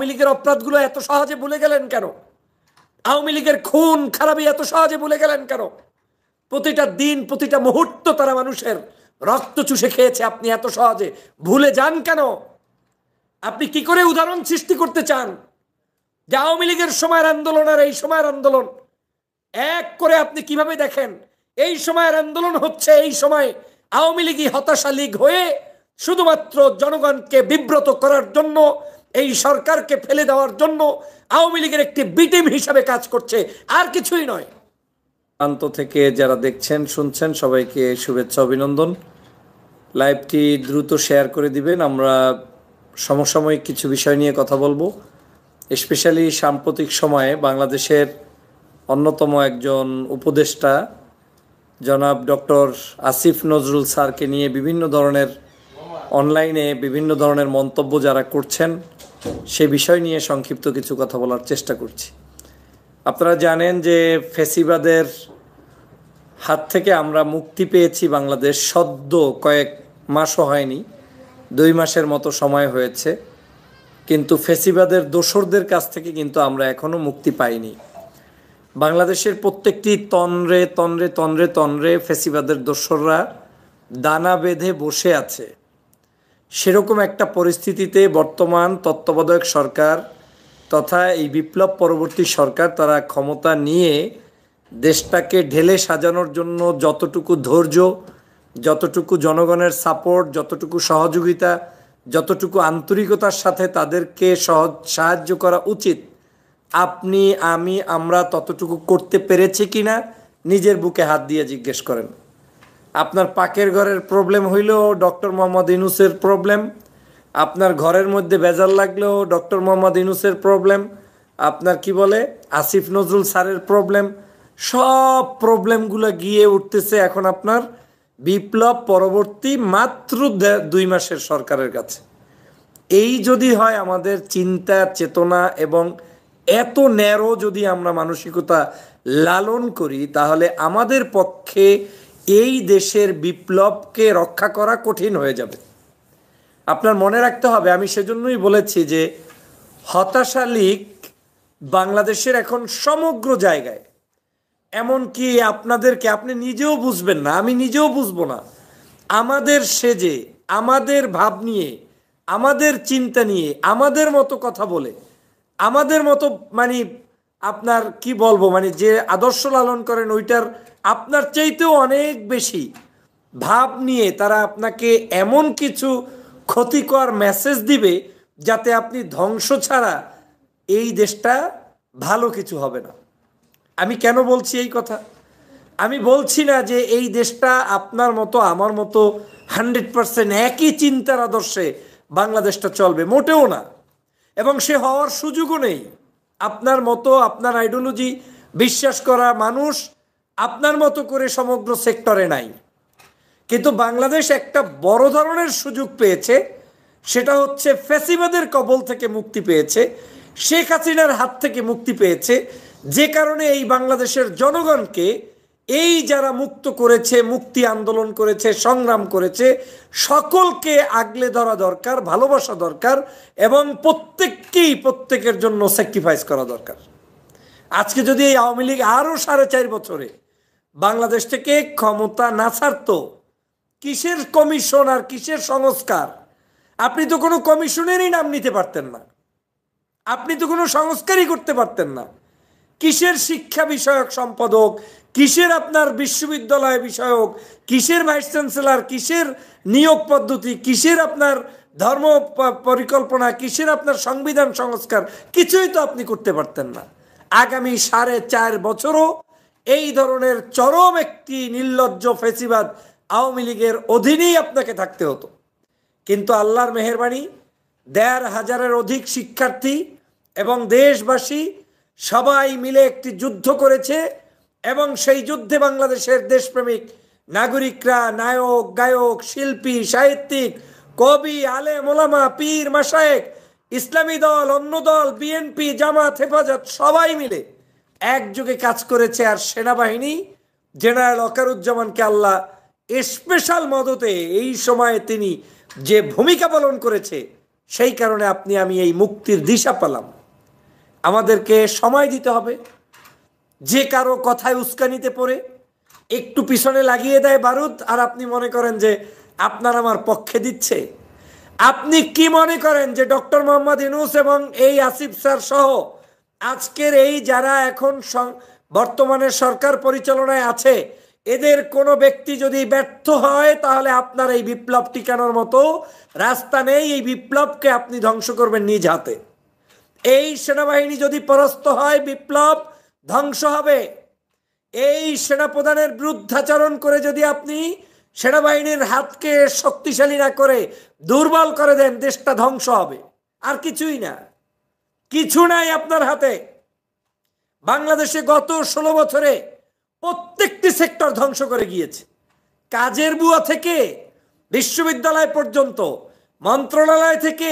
আওয়ামী লীগের অপরাধগুলো এত সহজে ভুলে গেলেন কেন? আওয়ামী লীগের খুন খারাপি এত সহজে ভুলে গেলেন কেন? প্রতিটা দিন প্রতিটা মুহূর্ত তারা মানুষের রক্ত চুষে খেয়েছে, আপনি এত সহজে ভুলে যান কেন? আপনি কি করে উদাহরণ সৃষ্টি করতে চান যে আওয়ামী লীগের সময়ের আন্দোলন আর এই সময়ের আন্দোলন এক করে আপনি কিভাবে দেখেন? এই সময়ের আন্দোলন হচ্ছে এই সময় আওয়ামী লীগই হতাশা লীগ হয়ে শুধুমাত্র জনগণকে বিব্রত করার জন্য, এই সরকারকে ফেলে দেওয়ার জন্য আওয়ামী লীগের একটি বি টিম হিসাবে কাজ করছে, আর কিছুই নয়। প্রান্ত থেকে যারা দেখছেন শুনছেন সবাইকে শুভেচ্ছা অভিনন্দন। লাইভটি দ্রুত শেয়ার করে দিবেন। আমরা সমসাময়িক কিছু বিষয় নিয়ে কথা বলবো। স্পেশালি সাম্প্রতিক সময়ে বাংলাদেশের অন্যতম একজন উপদেষ্টা জনাব ডক্টর আসিফ নজরুল স্যারকে নিয়ে বিভিন্ন ধরনের অনলাইনে বিভিন্ন ধরনের মন্তব্য যারা করছেন সে বিষয় নিয়ে সংক্ষিপ্ত কিছু কথা বলার চেষ্টা করছি। আপনারা জানেন যে ফ্যাসিবাদের হাত থেকে আমরা মুক্তি পেয়েছি বাংলাদেশ সদ্য, কয়েক মাসও হয়নি, 2 মাসের মতো সময় হয়েছে, কিন্তু ফ্যাসিবাদের দোসরদের কাছ থেকে কিন্তু আমরা এখনও মুক্তি পাইনি। বাংলাদেশের প্রত্যেকটি তন্দ্রে তন্দ্রে তন্দ্রে তন্দ্রে ফ্যাসিবাদের দোসররা দানা বেঁধে বসে আছে। সেরকম একটা পরিস্থিতিতে বর্তমান তত্ত্বাবধায়ক সরকার তথা এই বিপ্লব পরবর্তী সরকার তারা ক্ষমতা নিয়ে দেশটাকে ঢেলে সাজানোর জন্য যতটুকু ধৈর্য, যতটুকু জনগণের সাপোর্ট, যতটুকু সহযোগিতা, যতটুকু আন্তরিকতার সাথে তাদেরকে সাহায্য করা উচিত, আপনি আমি আমরা ততটুকু করতে পেরেছি কিনা নিজের বুকে হাত দিয়ে জিজ্ঞেস করেন। আপনার পাকের ঘরের প্রবলেম হইলেও ডক্টর মোহাম্মদ ইউনূসের প্রবলেম, আপনার ঘরের মধ্যে বেজাল লাগলেও ডক্টর মোহাম্মদ ইউনূসের প্রবলেম, আপনার কি বলে আসিফ নজরুল স্যারের প্রবলেম, সব প্রবলেমগুলো গিয়ে উঠতেছে এখন আপনার বিপ্লব পরবর্তী মাত্র 2 মাসের সরকারের কাছে। এই যদি হয় আমাদের চিন্তা চেতনা এবং এত ন্যারো যদি আমরা মানসিকতা লালন করি, তাহলে আমাদের পক্ষে এই দেশের বিপ্লবকে রক্ষা করা কঠিন হয়ে যাবে। আপনার মনে রাখতে হবে, আমি সেজন্যই বলেছি যে হতাশা লীগ বাংলাদেশের এখন সমগ্র জায়গায়, এমনকি আপনাদেরকে আপনি নিজেও বুঝবেন না, আমি নিজেও বুঝবো না, আমাদের সেজে আমাদের ভাব নিয়ে আমাদের চিন্তা নিয়ে আমাদের মতো কথা বলে আমাদের মতো মানে আপনার কি বলবো, মানে যে আদর্শ লালন করেন ওইটার আপনার চাইতেও অনেক বেশি ভাব নিয়ে তারা আপনাকে এমন কিছু ক্ষতিকর মেসেজ দিবে যাতে আপনি ধ্বংস ছাড়া এই দেশটা ভালো কিছু হবে না। আমি কেন বলছি এই কথা? আমি বলছি না যে এই দেশটা আপনার মতো আমার মতো 100% একই চিন্তার আদর্শে বাংলাদেশটা চলবে, মোটেও না, এবং সে হওয়ার সুযোগও নেই। আপনার মতো আপনার আইডিওলজি বিশ্বাস করা মানুষ আপনার মতো করে সমগ্র সেক্টরে নাই। কিন্তু বাংলাদেশ একটা বড় ধরনের সুযোগ পেয়েছে, সেটা হচ্ছে ফ্যাসিবাদের কবল থেকে মুক্তি পেয়েছে, শেখ হাসিনার হাত থেকে মুক্তি পেয়েছে, যে কারণে এই বাংলাদেশের জনগণকে এই যারা মুক্ত করেছে, মুক্তি আন্দোলন করেছে, সংগ্রাম করেছে, সকলকে আগলে ধরা দরকার, ভালোবাসা দরকার, এবং প্রত্যেকের জন্য স্যাক্রিফাইস করা দরকার। আজকে যদি এই আওয়ামী লীগ আরও 4.5 বছরে বাংলাদেশ থেকে ক্ষমতা না ছাড়তো, কিসের কমিশন আর কিসের সংস্কার? আপনি তো কোনো কমিশনেরই নাম নিতে পারতেন না, আপনি তো কোনো সংস্কারই করতে পারতেন না। কিসের শিক্ষা বিষয়ক সম্পাদক, কিসের আপনার বিশ্ববিদ্যালয় বিষয়ক, কিসের ভাইস চ্যান্সেলর, কিসের নিয়োগ পদ্ধতি, কিসের আপনার ধর্ম পরিকল্পনা, কিসের আপনার সংবিধান সংস্কার, কিছুই তো আপনি করতে পারতেন না। আগামী 4.5 বছরও এই ধরনের চরম একটি নির্লজ্জ ফ্যাসিবাদ আওয়ামী লীগের অধীনেই আপনাকে থাকতে হতো। কিন্তু আল্লাহর মেহেরবানি, 1,500-এর অধিক শিক্ষার্থী এবং দেশবাসী সবাই মিলে একটি যুদ্ধ করেছে, এবং সেই যুদ্ধে বাংলাদেশের দেশপ্রেমিক নাগরিকরা, নায়ক, গায়ক, শিল্পী, সাহিত্যিক, কবি, আলেম, ওলামা, পীর, মাশায়েখ, ইসলামী দল, অন্য দল, বিএনপি, জামাত, হেফাজত সবাই মিলে একযোগে কাজ করেছে। আর সেনাবাহিনী জেনারেল ওয়াকারুজ্জামানকে আল্লাহ স্পেশাল মদতে এই সময়ে তিনি যে ভূমিকা পালন করেছে, সেই কারণে আমি এই মুক্তির দিশা পেলাম। আমাদেরকে সময় দিতে হবে। যে কারো কথায় উস্কানিতে পড়ে একটু পিছনে লাগিয়ে দেয় বারুদ, আর আপনি মনে করেন যে আপনার আমার পক্ষে দিচ্ছে। আপনি কি মনে করেন যে ডক্টর মোহাম্মদ ইউনূস এবং এই আসিফ স্যার সহ আজকের এই যারা এখন বর্তমানে সরকার পরিচালনায় আছে, এদের কোনো ব্যক্তি যদি ব্যর্থ হয় তাহলে আপনার এই বিপ্লব টিকানোর মতো রাস্তা নেই। এই বিপ্লবকে আপনি ধ্বংস করবেন নিজ হাতে। এই সেনাবাহিনী যদি পরাস্ত হয়, বিপ্লব ধ্বংস হবে। এই সেনাপ্রধানের বিরুদ্ধাচরণ করে যদি আপনি সেনাবাহিনীর হাতকে শক্তিশালী না করে দুর্বল করে দেন, দেশটা ধ্বংস হবে। আর কিছুই না, কিছু নাই আপনার হাতে। বাংলাদেশে গত 16 বছরে প্রত্যেকটি সেক্টর ধ্বংস করে গিয়েছে। কাজের বুয়া থেকে বিশ্ববিদ্যালয় পর্যন্ত, মন্ত্রণালয় থেকে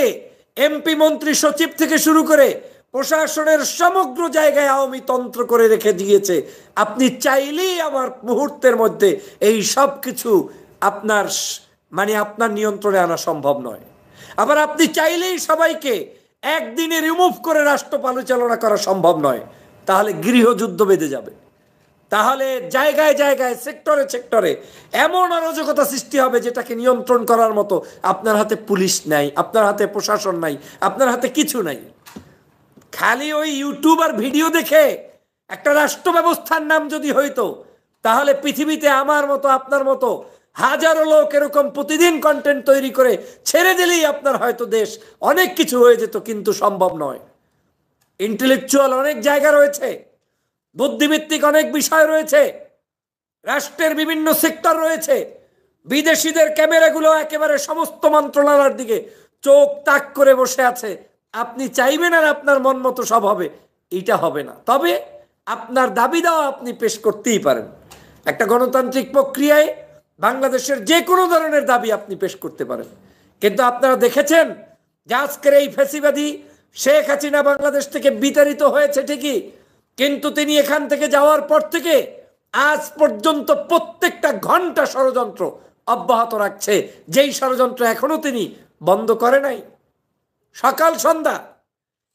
এমপি মন্ত্রী সচিব থেকে শুরু করে প্রশাসনের সমগ্র জায়গায় আওয়ামী তন্ত্র করে রেখে দিয়েছে। আপনি চাইলেই আমার মুহূর্তের মধ্যে এই সব কিছু আপনার আপনার নিয়ন্ত্রণে আনা সম্ভব নয়। আবার আপনি চাইলেই সবাইকে একদিনে রিমুভ করে রাষ্ট্র পরিচালনা করা সম্ভব নয়। তাহলে গৃহযুদ্ধ বেঁধে যাবে। তাহলে জায়গায় জায়গায়, সেক্টরে সেক্টরে এমন অরাজকতা সৃষ্টি হবে যেটাকে নিয়ন্ত্রণ করার মতো আপনার হাতে পুলিশ নাই, আপনার হাতে প্রশাসন নাই, আপনার হাতে কিছু নাই। খালি ওই ইউটিউব আর ভিডিও দেখে একটা রাষ্ট্র ব্যবস্থার নাম যদি হইতো, তাহলে পৃথিবীতে আমার মতো আপনার মতো হাজারো লোক এরকম প্রতিদিন কন্টেন্ট তৈরি করে ছেড়ে দিলেই আপনার হয়তো দেশ অনেক কিছু হয়ে যেত। কিন্তু সম্ভব নয়। ইন্টেলেকচুয়াল অনেক জায়গা রয়েছে, বুদ্ধিভিত্তিক অনেক বিষয় রয়েছে, রাষ্ট্রের বিভিন্ন সেক্টর রয়েছে। বিদেশিদের ক্যামেরাগুলো একেবারে সমস্ত মন্ত্রণালয়ের দিকে চোখ তাক করে বসে আছে। আপনি চাইবেন আর আপনার মন মতো সব হবে, এটা হবে না। তবে আপনার দাবি দেওয়া আপনি পেশ করতেই পারেন। একটা গণতান্ত্রিক প্রক্রিয়ায় বাংলাদেশের যে কোনো ধরনের দাবি আপনি পেশ করতে পারেন। কিন্তু আপনারা দেখেছেন যে আজকের এই ফ্যাসিবাদী শেখ হাসিনা বাংলাদেশ থেকে বিতাড়িত হয়েছে ঠিকই, কিন্তু তিনি এখান থেকে যাওয়ার পর থেকে আজ পর্যন্ত প্রত্যেকটা ঘন্টা ষড়যন্ত্র অব্যাহত রাখছে, যেই ষড়যন্ত্র এখনো তিনি বন্ধ করে নাই। সকাল সন্ধ্যা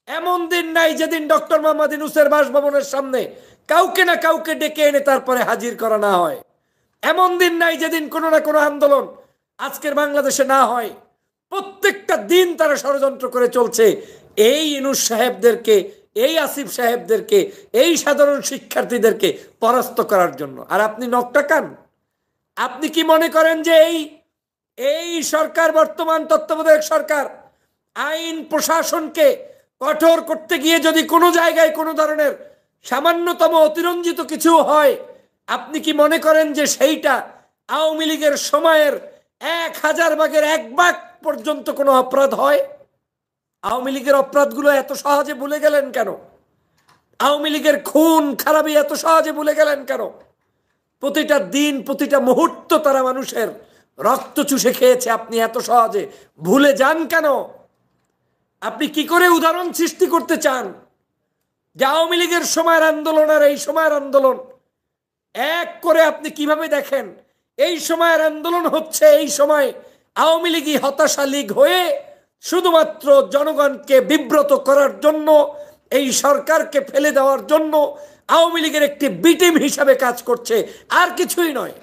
এমন দিন নাই যেদিন ডক্টর মোহাম্মদ ইউনূসের বাসভবনের সামনে কাউকে না কাউকে ডেকে এনে তারপরে হাজির করা না হয়। এমন দিন নাই যেদিন কোনো না কোনো আন্দোলন আজকের বাংলাদেশে না হয়। প্রত্যেকটা দিন তারা ষড়যন্ত্র করে চলছে এই ইউনূস সাহেবদেরকে, এই আসিফ সাহেবদেরকে, এই সাধারণ শিক্ষার্থীদেরকে পরাস্ত করার জন্য। আর আপনি নখ টাকান। আপনি কি মনে করেন যে এই সরকার, বর্তমান তত্ত্বাবধায়ক সরকার, আইন প্রশাসনকে কঠোর করতে গিয়ে যদি কোনো জায়গায় কোনো ধরনের সামান্যতম অতিরঞ্জিত কিছু হয়, আপনি কি মনে করেন যে সেইটা আওয়ামী লীগের সময়ের 1000 ভাগের 1 ভাগ পর্যন্ত কোনো অপরাধ হয়? আওয়ামী লীগের অপরাধগুলো এত সহজে ভুলে গেলেন কেন? আওয়ামী লীগের খুন খারাপি এত সহজে ভুলে গেলেন কেন? প্রতিটা দিন, প্রতিটা মুহূর্ত তারা মানুষের রক্ত চুষে খেয়েছে। আপনি এত সহজে ভুলে যান কেন? আপনি কি করে উদাহরণ সৃষ্টি করতে চান যে আওয়ামী লীগের সময়ের আন্দোলন আর এই সময়ের আন্দোলন এক করে আপনি কিভাবে দেখেন? এই সময়ের আন্দোলন হচ্ছে, এই সময় আওয়ামী লীগই হতাশা লীগ হয়ে শুধুমাত্র জনগণকে বিব্রত করার জন্য, এই সরকারকে ফেলে দেওয়ার জন্য আওয়ামী লীগের একটি বি টিম হিসাবে কাজ করছে, আর কিছুই নয়।